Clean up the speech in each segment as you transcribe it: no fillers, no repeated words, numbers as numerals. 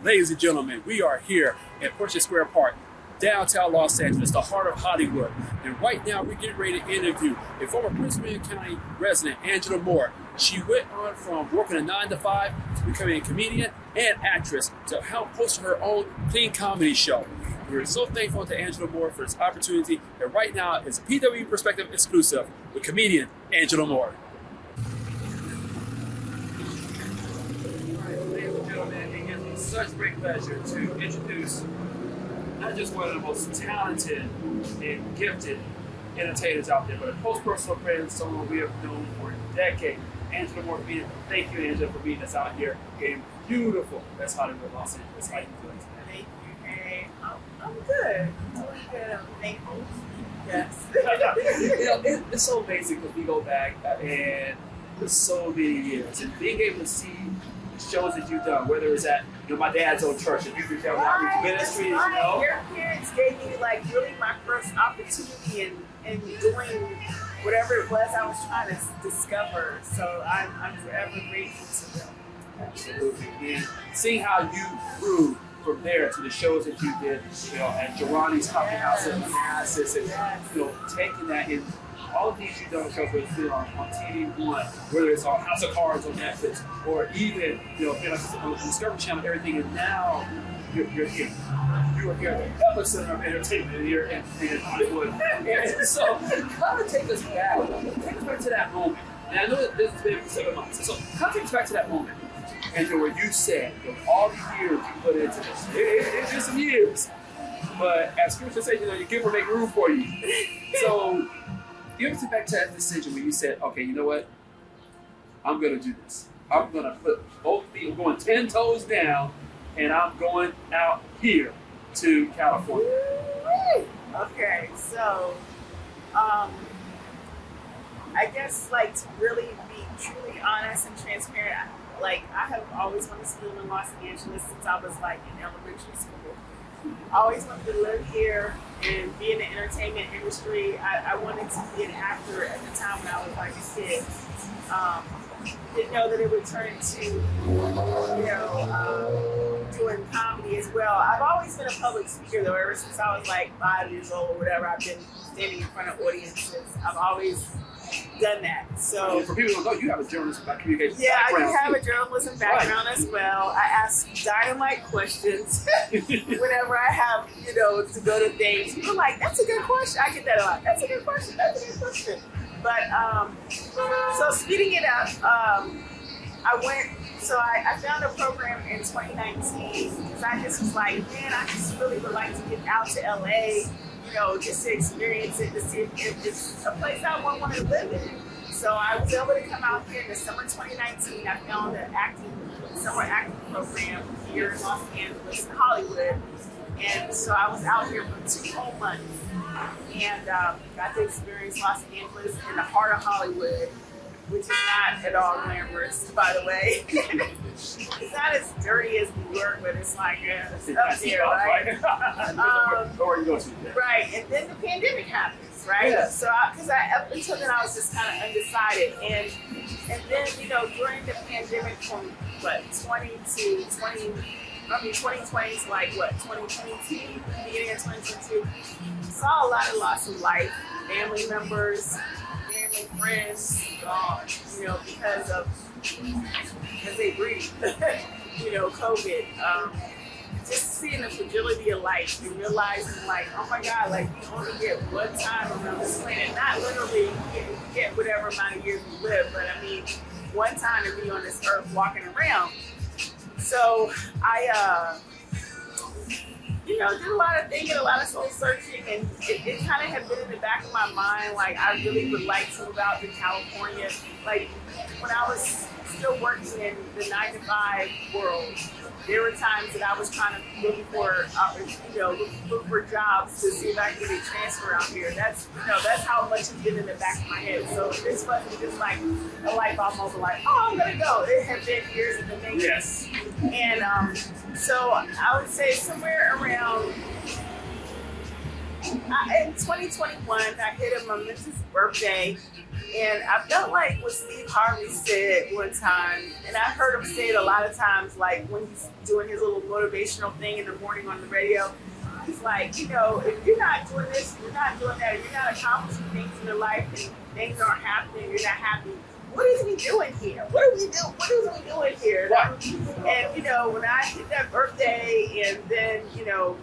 Ladies and gentlemen, we are here at Portia Square Park, downtown Los Angeles, the heart of Hollywood. And right now, we're getting ready to interview a former Prince William County resident, Angela Moore. She went on from working a 9 to 5 to becoming a comedian and actress to help host her own clean comedy show. We're so thankful to Angela Moore for this opportunity. And right now, it's a PW Perspective exclusive with comedian Angela Moore. Ladies and gentlemen, it gives me such great pleasure to introduce not just one of the most talented and gifted entertainers out there, but a close personal friend, someone we have known for decades. Angela Moore, thank you, Angela, for meeting us out here in beautiful West Hollywood, Los Angeles. How are you doing today? Thank you, hey. I'm good. I'm doing good. I'm thankful. Yes. It's so amazing because we go back and for so many years, and being able to see the shows that you've done, whether it's at my dad's old church, if you could tell me outreach ministry, Your parents gave me really my first opportunity in doing whatever it was I was trying to discover. So I'm forever grateful to them. Absolutely. And seeing how you grew from there to the shows that you did, at Gerani's Coffee House and Manassas, and taking that in all of these you've done shows, whether it's been on TV One, whether it's on House of Cards on Netflix, or even on the Discovery Channel, everything, and now you're here. You are here at the epicenter of entertainment here in Hollywood. And so, kind of take us back to that moment. And I know that this has been for 7 months. So, kind of take us back to that moment. And where you said, all the years you put into this, it's been some years. But as Scripture says, your gift will make room for you. So, give us back to that decision where you said, okay, you know what? I'm going to do this. I'm going to put both feet, I'm going 10 toes down, and I'm going out here to California. Okay, so I guess to really be truly honest and transparent, I have always wanted to live in Los Angeles since I was in elementary school. I always wanted to live here and be in the entertainment industry. I wanted to be an actor at the time when I was a kid. Didn't know that it would turn into, doing comedy as well. I've always been a public speaker though, ever since I was 5 years old or whatever. I've been standing in front of audiences. I've always done that. So for people who don't know, you have a journalism communication background. I do have a journalism background as well. I ask dynamite questions whenever I have, to go to things. People are like, that's a good question. I get that a lot. That's a good question. That's a good question. But so speeding it up, I found a program in 2019 because I just was I just really would like to get out to LA, just to experience it, to see if it's a place I wanted to live in. So I was able to come out here in the summer 2019. I found an summer acting program here in Los Angeles, in Hollywood. And so I was out here for 2 whole months and got to experience Los Angeles in the heart of Hollywood, which is not at all glamorous, by the way. It's not as dirty as New York, but it's it's up there, right? Right, and then the pandemic happens, right? Yeah. So, because up until then I was just kind of undecided, and then during the pandemic from 2020 to 2022, beginning of 2022, saw a lot of loss of life, family members, family friends gone, because they breathe, COVID. Just seeing the fragility of life and realizing oh my God, we only get one time around this planet. Not literally get whatever amount of years we live, but one time to be on this earth walking around. So I did a lot of thinking, a lot of soul searching, and it kind of had been in the back of my mind, I really would like to move out to California. When I was still working in the 9 to 5 world, there were times that I was trying to look for jobs to see if I could get a transfer out here. That's how much has been in the back of my head. So this wasn't just a light bulb moment, I'm gonna go. It had been years in the making. Yes. And so I would say somewhere around in 2021, I hit him on his birthday, and I felt like what Steve Harvey said one time, and I heard him say it a lot of times, like when he's doing his little motivational thing in the morning on the radio. He's like, you know, if you're not doing this, you're not doing that, if you're not accomplishing things in your life and things aren't happening, you're not happy. What is we doing here? What are we doing? What is we doing here? And you know, when I hit that birthday, and then you know,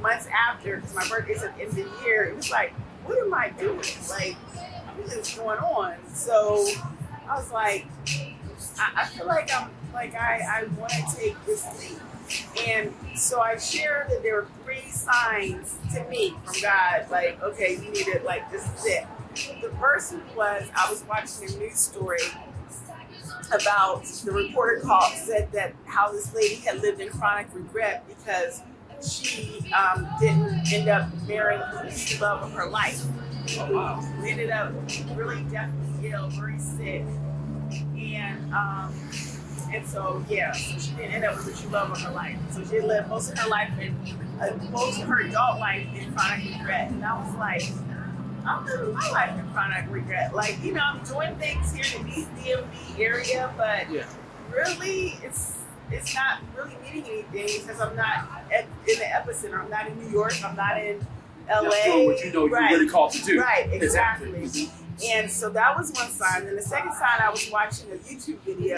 months after, because my birthday's at the end of the year, it was like, what am I doing? Like, what is going on? So I was like, I feel like I want to take this leap. And so I shared that there were 3 signs to me from God, like, okay, you need it, like, this is it. The first was, I was watching a news story about, the reporter said that how this lady had lived in chronic regret because she didn't end up marrying the love of her life. Oh, wow. Who ended up really deathly ill, very sick. And so, yeah, so she didn't end up with the true love of her life. So she lived most of her life most of her adult life in chronic regret. And I was like, I'm living my life in chronic regret. Like, you know, I'm doing things here in the East DMV area, but really, it's not really meaning anything because I'm not in the epicenter. I'm not in New York. I'm not in LA. Just doing what you know you're really called to do. Right, exactly. And so that was one sign. And the second sign, I was watching a YouTube video,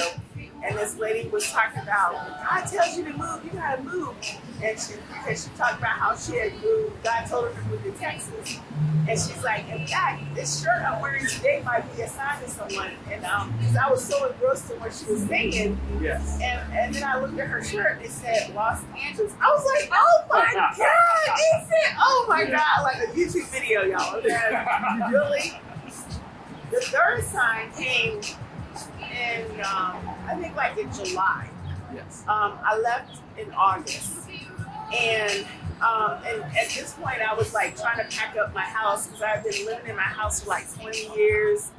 and this lady was talking about, God tells you to move, you gotta move. And because she talked about how she had moved, God told her to move to Texas. And she's like, in fact, this shirt I'm wearing today might be assigned to someone. And because I was so engrossed in what she was saying, and then I looked at her shirt and it said Los Angeles. I was like, oh my God, it said, oh my God, like a YouTube video, y'all. Okay? Really? The third sign came in, I think like in July. Yes. I left in August. And at this point, I was like trying to pack up my house because I've been living in my house for like 20 years.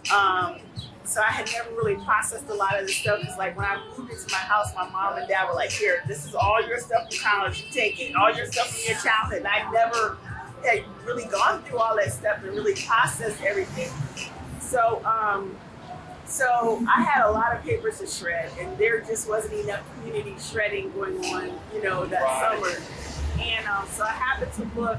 So I had never really processed a lot of this stuff because like when I moved into my house, my mom and dad were like, here, this is all your stuff from college, you take it, all your stuff from your childhood. And I never had really gone through all that stuff and really processed everything. So I had a lot of papers to shred, and there just wasn't enough community shredding going on, you know, that summer. And so I happened to look.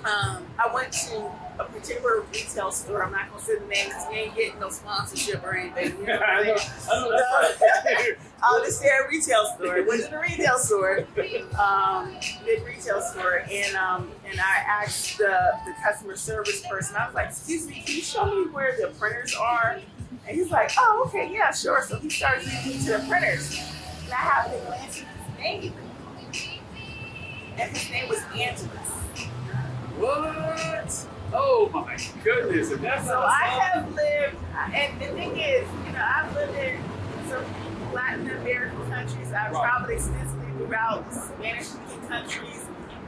I went to a particular retail store. I'm not gonna say the name because we ain't getting no sponsorship or anything. You know what I mean? I know that's right. I'll just say a retail store. It wasn't a retail store, big retail store, and I asked the customer service person. I was like, "Excuse me, can you show me where the printers are?" And he's like, "Oh, okay, yeah, sure." So he started leading me to the printers, and I happened to glance at his name, and his name was Angelus. What? Oh my goodness! And that's so I have lived, and the thing is, you know, I've lived in some Latin American countries. I've traveled extensively throughout Spanish-speaking countries.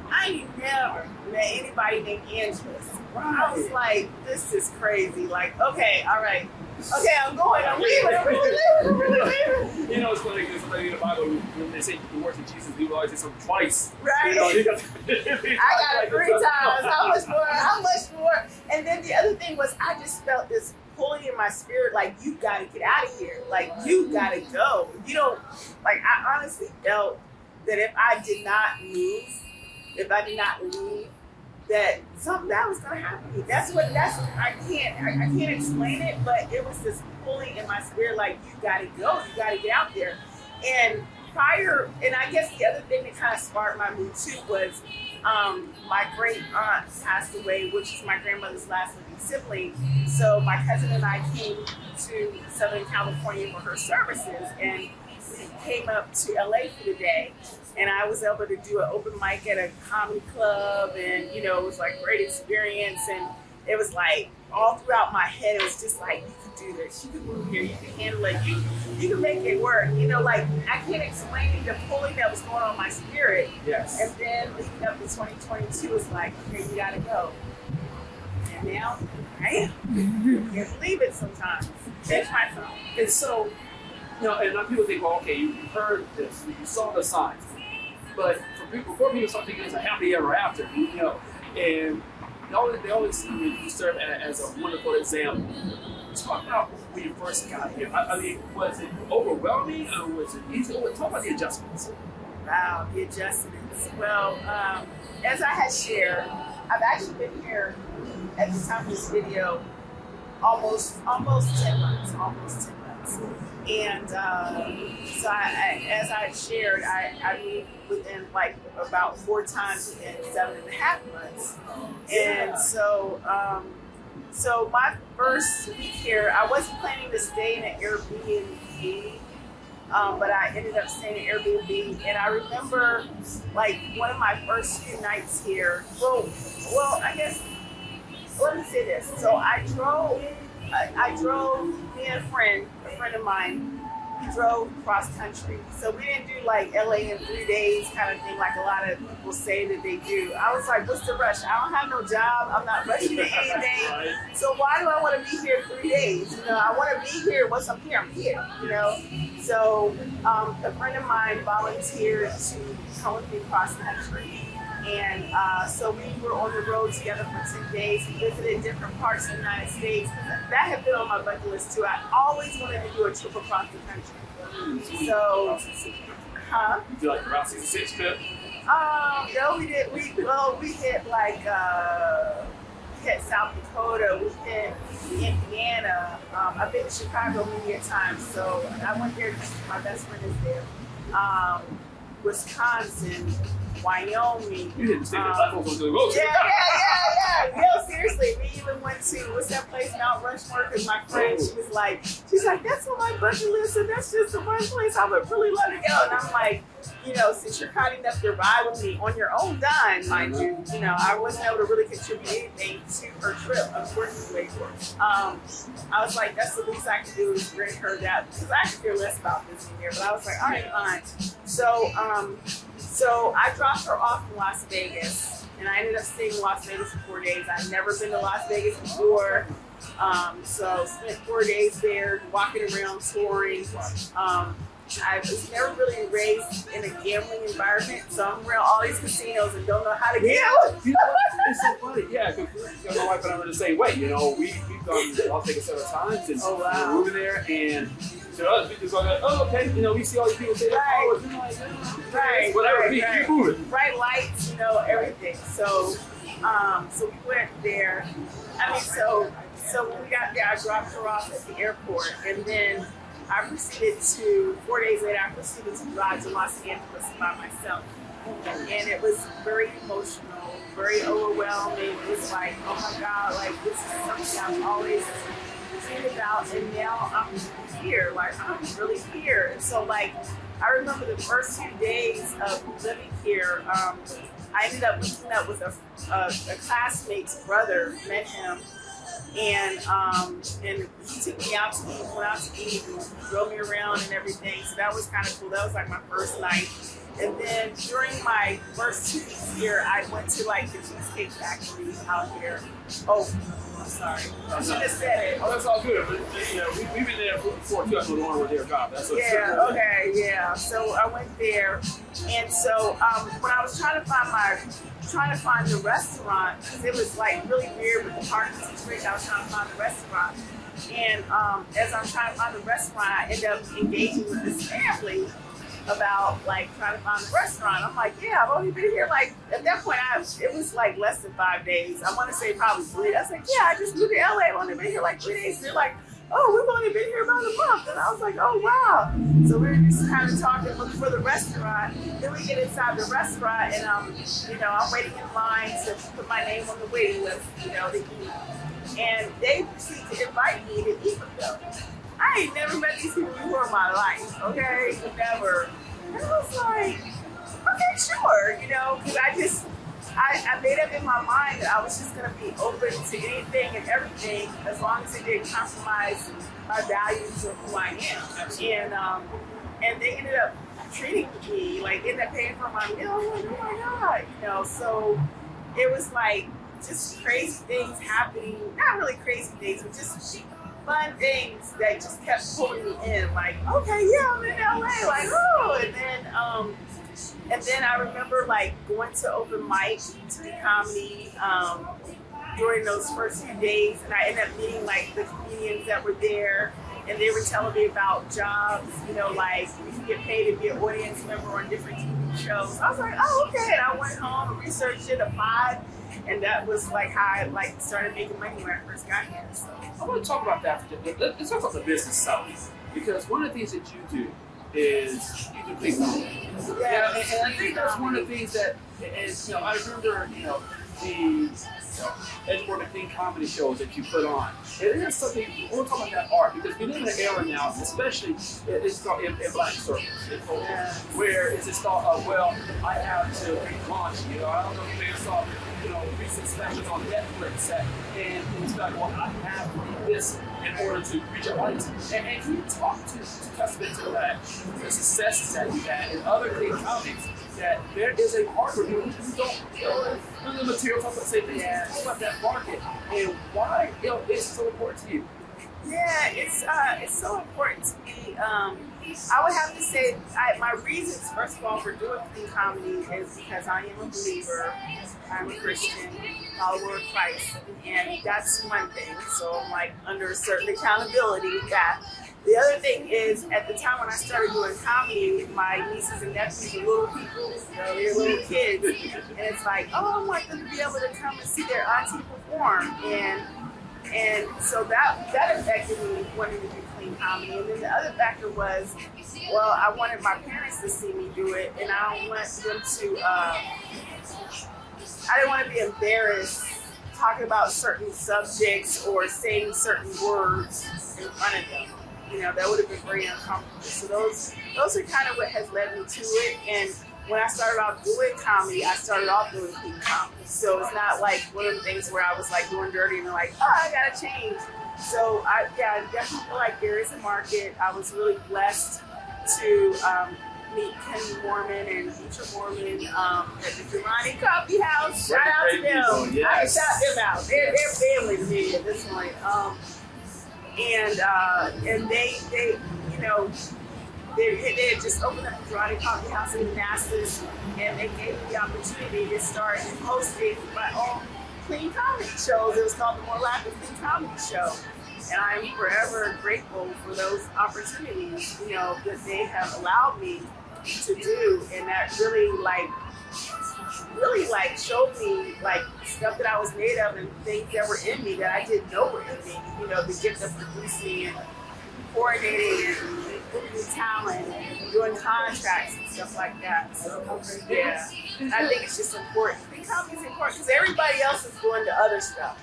I never met anybody named Angelus. I was like, this is crazy. Like, okay, all right. Okay, I'm going. I'm leaving. I'm really leaving. You know, it's funny because in the Bible, when they say the words of Jesus, people always say something twice. Right. You know, I got it 3 times. How much more? How much more? And then the other thing was, I just felt this pulling in my spirit, like, you got to get out of here. Like, you got to go. You don't, like, I honestly felt that if I did not move, if I did not leave, that something that was gonna happen to me. I can't explain it, but it was this pulling in my spirit, like, you gotta go, you gotta get out there. And I guess the other thing that kind of sparked my mood too was my great aunt passed away, which is my grandmother's last living sibling. So my cousin and I came to Southern California for her services, and we came up to LA for the day. And I was able to do an open mic at a comedy club, and you know, it was like a great experience. And it was like all throughout my head, it was just like, you could do this, you could move here, you could handle it, you can make it work. You know, like, I can't explain the pulling that was going on in my spirit. Yes. And then leading up to 2022 was like, okay, you gotta go. And now I am. Can't believe it sometimes. It's my phone. And so, you know, and now people think, well, okay, you heard this, you saw the signs. But before people start thinking it's a happy ever after, you know, And they always see you serve as a wonderful example. Talk about when you first got here. I mean, was it overwhelming or was it easy? Talk about the adjustments. Wow, the adjustments. Well, as I had shared, I've actually been here at the time of this video almost 10 months, And so as I shared, I moved within like about 4 times in 7.5 months. And so my first week here, I wasn't planning to stay in an Airbnb, but I ended up staying in Airbnb. And I remember like one of my first few nights here. Well, I guess, let me say this. So I drove, me and a friend of mine, we drove cross country. So we didn't do like LA in 3 days kind of thing like a lot of people say that they do. I was like, what's the rush? I don't have no job. I'm not rushing to anything. So why do I want to be here 3 days? You know, I want to be here. Once I'm here, you know? So a friend of mine volunteered to come with me cross country. And so we were on the road together for 2 days. We visited different parts of the United States. That had been on my bucket list too. I always wanted to do a trip across the country. So, huh? You do like the Route 66 trip? No, we did. We hit like we hit South Dakota. We hit Indiana. I've been to Chicago many a time, so I went there because my best friend is there. Wisconsin, Wyoming. You didn't stay there. Yeah. No, seriously, we even went to, what's that place, Mount Rushmore? Because my friend, she's like, that's on my bucket list, and that's just the one place I would really love to go. And I'm like, you know, since you're kind enough to ride with me on your own dime, mind you, you know, I wasn't able to really contribute anything to her trip, unfortunately. I was like, that's the least I can do is bring her that, because I could care less about this in here. But I was like, all right, fine. So I dropped her off in Las Vegas, and I ended up staying in Las Vegas for 4 days. I'd never been to Las Vegas before, so spent 4 days there, walking around, touring. I was never really raised in a gambling environment, so I'm around all these casinos and don't know how to gamble. You know what? It's so funny. Yeah, because my wife and I were the same way. You know, we've gone to Las Vegas several times, and we're moving there, and to us, we just go, oh, okay, you know, we see all these people say, oh, you know, like, whatever, keep moving. Bright lights, you know, everything. So we went there. I mean, so when we got there, I dropped her off at the airport, and then I proceeded to, 4 days later, I proceeded to drive to Los Angeles by myself. And it was very emotional, very overwhelming. It was like, oh my God, like this is something I've always dreamed about, and now I'm here, like I'm really here. And so like, I remember the first few days of living here, I ended up meeting up with a classmate's brother, met him, and he took me out to eat, went out to eat, and drove me around and everything. So that was kind of cool. That was like my first night. And then during my first 2 weeks here, I went to like the Cheesecake Factory out here. Oh, I'm sorry. I should have said it. Oh, that's all good. But, you know, we've been there before too. That's what one with their job. That's what okay, yeah. So I went there, and so when I was trying to find the restaurant, because it was like really weird with the parking situation, I was trying to find the restaurant. And as I'm trying to find the restaurant, I ended up engaging with this family about like trying to find a restaurant. I'm like, yeah, I've only been here like, at that point, it was like less than 5 days. I want to say probably 3. I was like, yeah, I just moved to LA. I've only been here like 3 days. And they're like, oh, we've only been here about a month. And I was like, oh, wow. So we were just kind of talking, looking for the restaurant. Then we get inside the restaurant, and I'm waiting in line to put my name on the waiting list, you know, to eat. And they proceed to invite me to eat with them. I ain't never met these people before in my life, okay? Never. And I was like, okay, sure, you know, because I made up in my mind that I was just going to be open to anything and everything as long as it didn't compromise my values of who I am. And they ended up treating me, like, ended up paying for my meal. I'm like, oh my God, you know, so it was like just crazy things happening. Not really crazy things, but just fun things that just kept pulling me in. Like, okay, yeah, I'm in LA. Like, oh, and then And then I remember like going to open mic to do comedy during those first few days, and I ended up meeting like the comedians that were there, and they were telling me about jobs, you know, like you can get paid to be an audience member on different TV shows. I was like, oh, okay. And I went home and researched it, applied, and that was like how I like started making money when I first got here. So I want to talk about that. Let's talk about the business side, because one of the things that you do is you do clean comedy. Yeah, and I think that's one of the things that is, you know, I remember, you know, the Edgewater clean comedy shows that you put on. It is something, I want to talk about that art, because we live in an era now, especially it's called in black circles, where it's just thought of, well, I have to launch, you know, I don't know if you saw, you know, recent specials on Netflix, and it's like, well, I have to do this in order to reach an audience. And can you talk to testament to that, the successes that you've had in other clean comics, that there is a market, you don't, you know, the material talk about the same thing, talk about that market, and why, you know, it's so important to you. yeah, it's so important to me. I would have to say my reasons, first of all, for doing clean comedy is because I am a believer. I'm a Christian, follower of Christ, and that's one thing. So I'm like under a certain accountability with that. The other thing is, at the time when I started doing comedy, my nieces and nephews were little people, you know, they're little kids, and it's like, oh, I want them to be able to come and see their auntie perform, and so that affected me wanting to do clean comedy. And then the other factor was, well, I wanted my parents to see me do it, and I don't want them to. I didn't want to be embarrassed talking about certain subjects or saying certain words in front of them. You know, that would have been very uncomfortable. So those are kind of what has led me to it. And when I started off doing comedy, I started off doing clean comedy. So it's not like one of the things where I was like doing dirty and they're like, oh, I gotta change. So I definitely feel like there is a market. I was really blessed to meet Kenny Mormon and Future Mormon at the Jelani Coffee House. Shout out to them. Yes. I can shout them out. They're family to me at this point. And they you know, they had just opened up the Jelani Coffee House in Manassas, and they gave me the opportunity to start hosting my own clean comedy shows. It was called the More Laughing Clean Comedy Show. And I'm forever grateful for those opportunities, you know, that they have allowed me to do, and that really showed me like stuff that I was made of and things that were in me that I didn't know were in me. You know, the gift of producing and coordinating and booking talent and doing contracts and stuff like that. So yeah, I think it's just important. I think comedy is important because everybody else is doing the other stuff.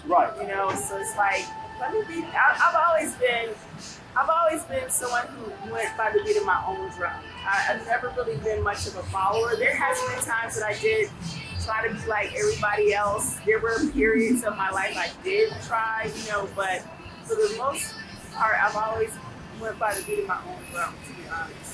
Right. You know, so it's like, let me be. I've always been someone who went by the beat of my own drum. I've never really been much of a follower. There has been times that I did try to be like everybody else. There were periods of my life I did try, you know, but for the most part, I've always went by the beat of my own drum, to be honest.